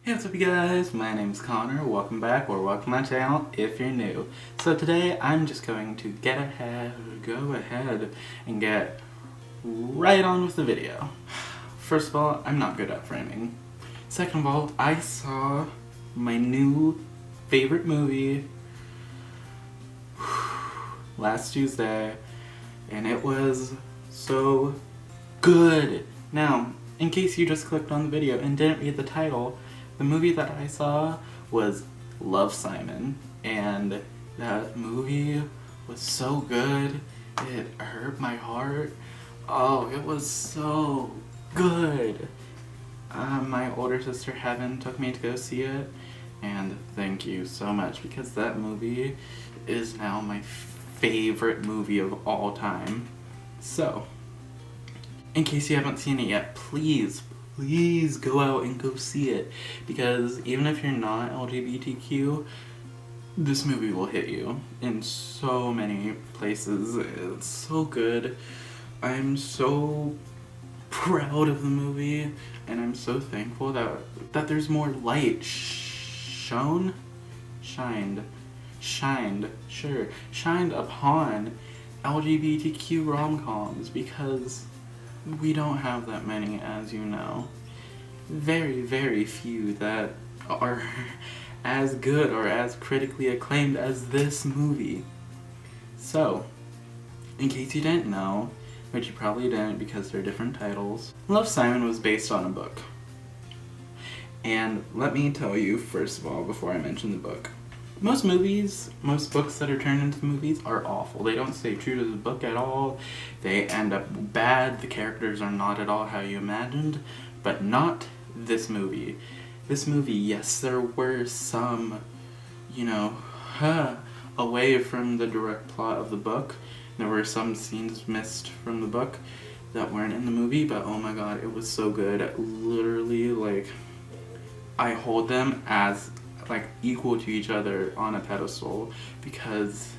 Hey, what's up you guys? My name's Connor. Welcome back or welcome to my channel if you're new. So today I'm just going to go ahead and get right on with the video. First of all, I'm not good at framing. Second of all, I saw my new favorite movie last Tuesday and it was so good. Now, in case you just clicked on the video and didn't read the title, the movie that I saw was Love, Simon, and that movie was so good, it hurt my heart. Oh, it was so good. My older sister Heaven took me to go see it, and thank you so much because that movie is now my favorite movie of all time. So, in case you haven't seen it yet, please go out and go see it, because even if you're not LGBTQ, this movie will hit you in so many places. It's so good. I'm so proud of the movie, and I'm so thankful that there's more light shined upon LGBTQ rom-coms, because we don't have that many, as you know. Very, very few that are as good or as critically acclaimed as this movie. So, in case you didn't know, which you probably didn't because they're different titles, Love, Simon was based on a book. And let me tell you, first of all, before I mention the book, most books that are turned into movies are awful. They don't stay true to the book at all. They end up bad. The characters are not at all how you imagined, but not this movie. This movie, yes, there were some, away from the direct plot of the book. There were some scenes missed from the book that weren't in the movie, but oh my god, it was so good. Literally, I hold them as equal to each other on a pedestal because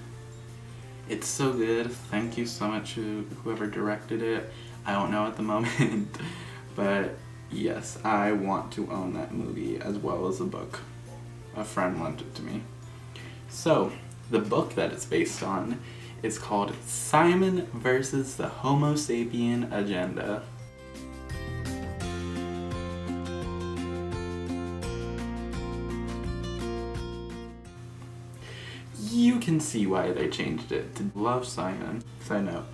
it's so good. Thank you so much to whoever directed it. I don't know at the moment, but yes, I want to own that movie as well as the book. A friend lent it to me. So, the book that it's based on is called Simon versus the Homo Sapien Agenda. You can see why they changed it to Love, Simon. Side note,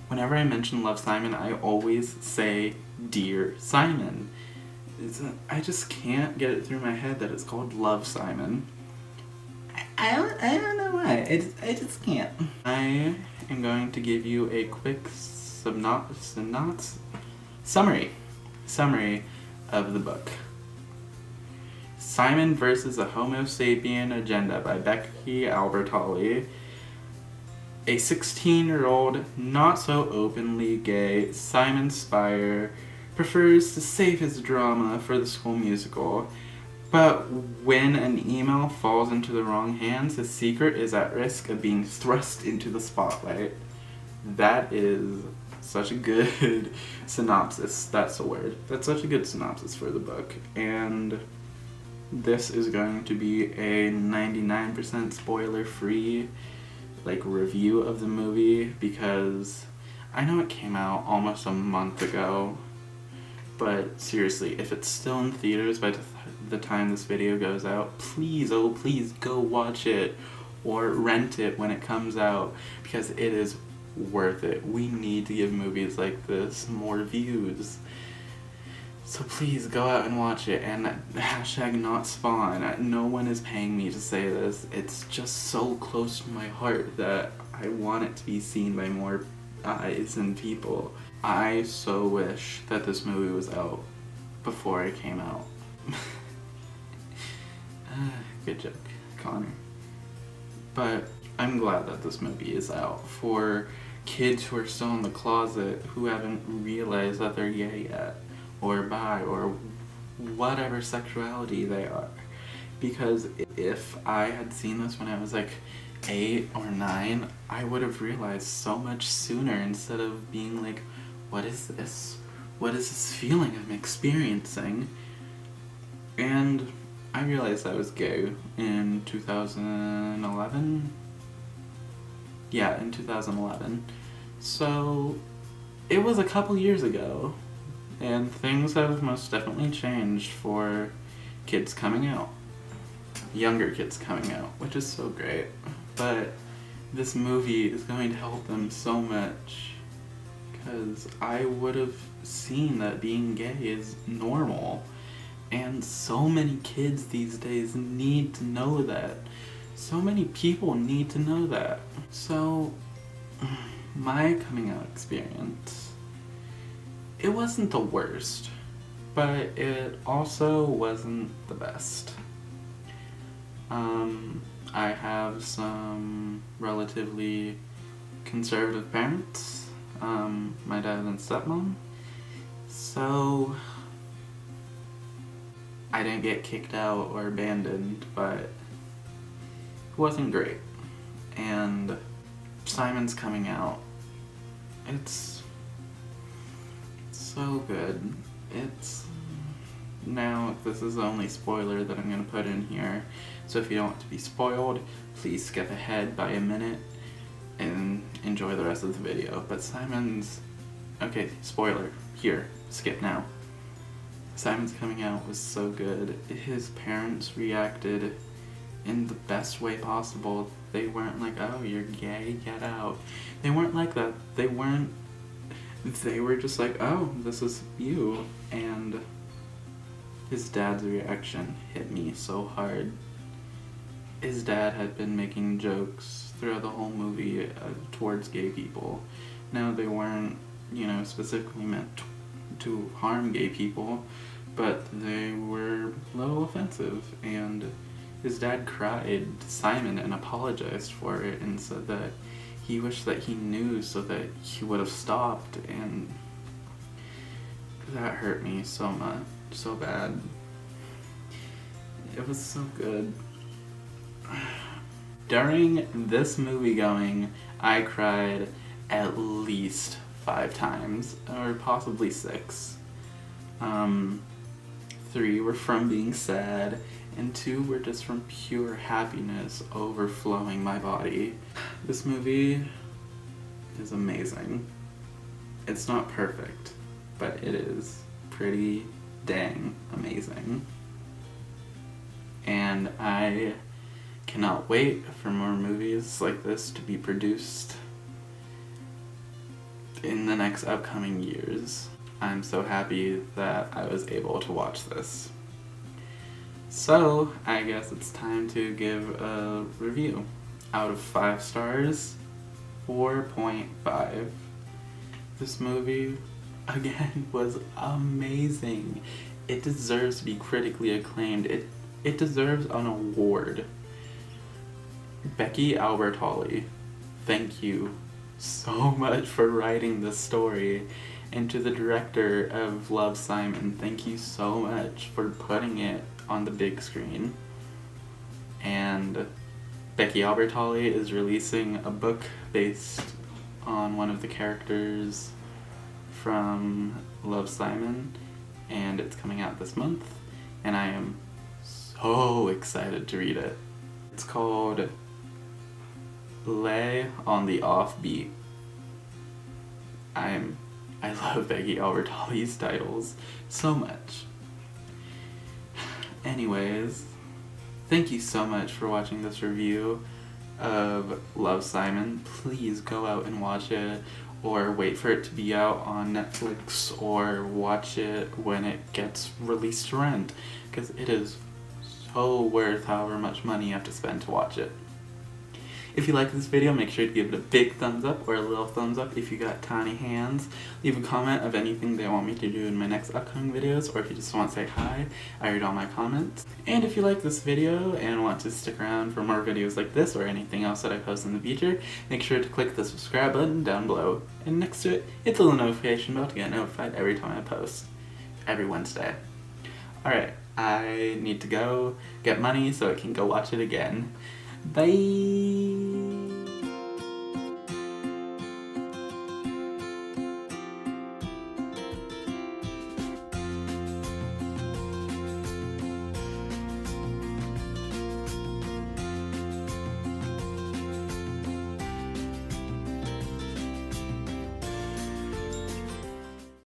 whenever I mention Love, Simon, I always say Dear Simon. I just can't get it through my head that it's called Love, Simon. I don't know why. I just can't. I am going to give you a quick summary of the book. Simon versus a Homo Sapien Agenda by Becky Albertalli. A 16-year-old, not so openly gay Simon Spire prefers to save his drama for the school musical, but when an email falls into the wrong hands, his secret is at risk of being thrust into the spotlight. That is such a good synopsis. That's the word. That's such a good synopsis for the book, and this is going to be a 99% spoiler-free review of the movie, because I know it came out almost a month ago, but seriously, if it's still in theaters by the time this video goes out, please, oh please, go watch it or rent it when it comes out, because it is worth it. We need to give movies like this more views. So please go out and watch it, and hashtag not spawn. No one is paying me to say this. It's just so close to my heart that I want it to be seen by more eyes and people. I so wish that this movie was out before it came out. Good joke, Connor. But I'm glad that this movie is out for kids who are still in the closet, who haven't realized that they're gay yet, or bi, or whatever sexuality they are. Because if I had seen this when I was 8 or 9, I would have realized so much sooner, instead of being what is this? What is this feeling I'm experiencing? And realized I was gay in 2011. Yeah, in 2011. So it was a couple years ago, and things have most definitely changed for kids coming out. Younger kids coming out, which is so great. But this movie is going to help them so much, because I would have seen that being gay is normal, and so many kids these days need to know that. So many people need to know that. So, my coming out experience, it wasn't the worst, but it also wasn't the best. I have some relatively conservative parents, my dad and stepmom, so I didn't get kicked out or abandoned, but it wasn't great. And Simon's coming out. It's so good. Now, this is the only spoiler that I'm going to put in here, so if you don't want to be spoiled, please skip ahead by a minute and enjoy the rest of the video. But Simon's... Okay, spoiler. Here, skip now. Simon's coming out was so good. His parents reacted in the best way possible. They weren't like, oh, you're gay, get out. They weren't like that. They were just like, oh, this is you. And his dad's reaction hit me so hard. His dad had been making jokes throughout the whole movie towards gay people. Now, they weren't, specifically meant to harm gay people, but they were a little offensive, and his dad cried to Simon and apologized for it and said that he wished that he knew so that he would have stopped, and that hurt me so much, so bad. It was so good. During this movie going, I cried at least 5 times, or possibly 6. 3 were from being sad, and 2 were just from pure happiness overflowing my body. This movie is amazing. It's not perfect, but it is pretty dang amazing. And I cannot wait for more movies like this to be produced in the next upcoming years. I'm so happy that I was able to watch this. So, I guess it's time to give a review. Out of 5 stars, 4.5. This movie, again, was amazing. It deserves to be critically acclaimed. It deserves an award. Becky Albertalli, thank you so much for writing this story. And to the director of Love, Simon, thank you so much for putting it on the big screen. And Becky Albertalli is releasing a book based on one of the characters from Love, Simon, and it's coming out this month, and I am so excited to read it. It's called Lay on the Offbeat. I love Becky Albertalli's titles so much. Anyways, thank you so much for watching this review of Love, Simon. Please go out and watch it, or wait for it to be out on Netflix, or watch it when it gets released to rent, because it is so worth however much money you have to spend to watch it. If you like this video, make sure to give it a big thumbs up or a little thumbs up if you got tiny hands. Leave a comment of anything they want me to do in my next upcoming videos, or if you just want to say hi, I read all my comments. And if you like this video and want to stick around for more videos like this or anything else that I post in the future, make sure to click the subscribe button down below. And next to it, hit the little notification bell to get notified every time I post. Every Wednesday. Alright, I need to go get money so I can go watch it again. Bye!